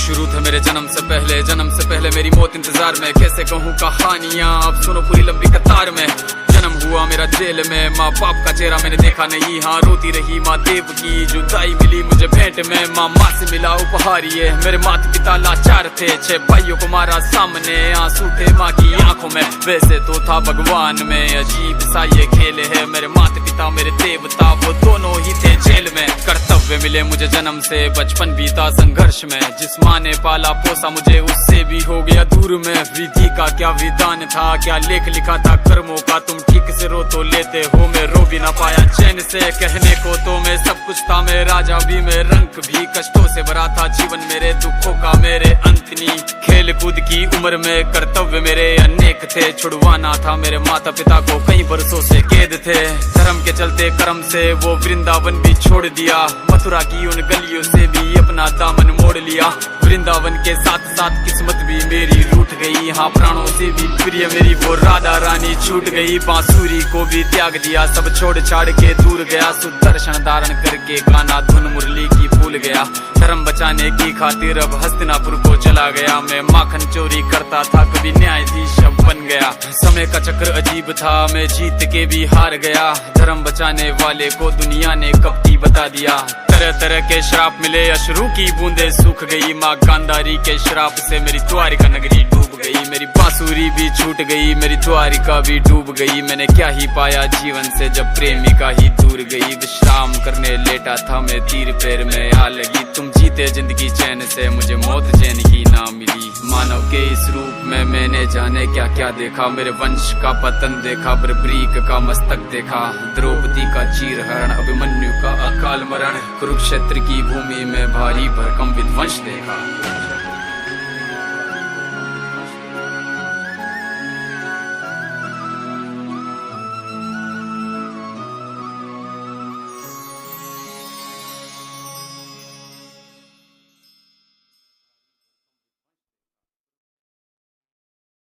शुरू थे मेरे जन्म से पहले मेरी मौत इंतजार में। कैसे कहूँ कहानियाँ, अब सुनो पूरी लंबी कतार में। जन्म हुआ मेरा जेल में, माँ बाप का चेहरा मैंने देखा नहीं। हाँ रोती रही माँ देव की, जुदाई मिली मुझे भेंट में। माँ से मिला उपहार ये, मेरे माता पिता लाचार थे। 6 भाइयों को मारा सामने, आंसू थे माँ की आंखों में। वैसे तो था भगवान में, अजीब सा ये खेल है। मेरे माता पिता मेरे देवता, वो दोनों ही थे जेल में। कर्तव्य मिले मुझे जन्म से, बचपन बीता संघर्ष में। जिस माँ ने पाला पोसा मुझे, उससे भी हो गया दूर में। विधि का क्या विधान था, क्या लेख लिखा था कर्मों का। तुम ठीक से रो तो लेते हो, मैं रो भी ना पाया चैन से। कहने को तो मैं सब कुछ था, मैं राजा भी, मैं रंक भी। कष्टों से भरा था जीवन मेरे, दुखों का मेरे अंत नहीं। खेल कूद की उम्र में कर्तव्य मेरे अनेक थे। छुड़वाना था मेरे माता पिता को, कई बरसों से कैद थे। धर्म के चलते कर्म से वो वृंदावन भी छोड़ दिया। मथुरा की उन गलियों से भी अपना दामन मोड़ लिया। वृंदावन के साथ साथ किस्मत भी मेरी रूठ गई। हाँ प्राणों से भी प्रिय मेरी वो राधा रानी छूट गई। बांसुरी को भी त्याग दिया, सब छोड़ छाड़ के दूर गया। सुदर्शन धारण करके गाना धुन मुरली की भूल गया। धर्म बचाने की खातिर अब हस्तिनापुर को चला गया। मैं माखन चोरी करता था, कभी न्यायाधीश अब बन गया। समय का चक्र अजीब था, मैं जीत के भी हार गया। धर्म बचाने वाले को दुनिया ने कपटी बता दिया। तरह तरह के श्राप मिले, अश्रु की बूंदे सूख गई। माँ गांधारी के श्राप से मेरी द्वारिका नगरी डूब गई। मेरी बांसुरी भी छूट गई, मेरी द्वारिका भी डूब गई। मैंने क्या ही पाया जीवन से, जब प्रेमिका ही दूर गई। विश्राम करने लेटा था मैं, तीर पैर में आ लगी। तुम जीते जिंदगी चैन से, मुझे मौत चैन की ना मिली। मानव के इस रूप में मैंने जाने क्या क्या देखा। मेरे वंश का पतन देखा, बर्बरीक का मस्तक देखा। द्रौपदी का चीरहरण, अभिमन्यु का अकाल मरण। कुरुक्षेत्र की भूमि में भारी भरकम विध्वंस देखा।